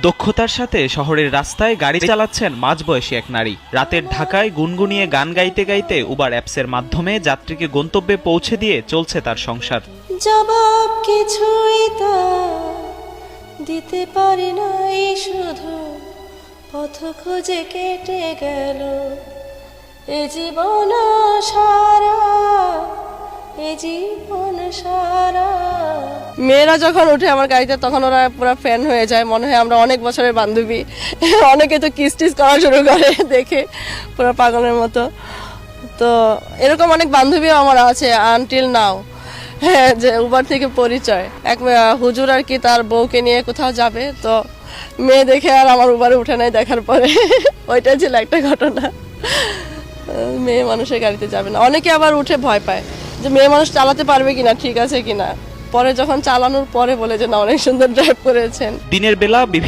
দক্ষতার সাথে শহরের রাস্তায় গাড়ি চালাচ্ছেন মাঝবয়সী এক নারী। রাতের ঢাকায় গুনগুনিয়ে গান গাইতে গাইতে উবার অ্যাপসের মাধ্যমে যাত্রীকে গন্তব্যে পৌঁছে দিয়ে চলছে তার সংসার। জবাব কিছুই তা দিতে পারি নাই, শুধু পথ খুঁজে কেটে গেল এ জীবন সারা, এ জীবন সারা। মেয়েরা যখন উঠে আমার গাড়িতে তখন ওরা পুরো ফ্যান হয়ে যায়, মনে হয় আমরা অনেক বছরের বান্ধবী। অনেকে তো কিস টিস করা শুরু করে দেখে পুরো পাগলের মতো। তো এরকম অনেক বান্ধবীও আমার আছে আনটিল নাও। হ্যাঁ, যে উবার থেকে পরিচয়। এক হুজুর আর কি তার বউকে নিয়ে কোথাও যাবে, তো মেয়ে দেখে আর আমার উবারে উঠে নাই দেখার পরে। ওইটা ছিল একটা ঘটনা। মেয়ে মানুষের গাড়িতে যাবে না। অনেকে আবার উঠে ভয় পায় যে মেয়ে মানুষ চালাতে পারবে কিনা, ঠিক আছে কিনা। পরে যখন চালানোর পরে বলে যে না, অনেক সুন্দর ড্রাইভ করেছেন। দিনের বেলা বিভিন্ন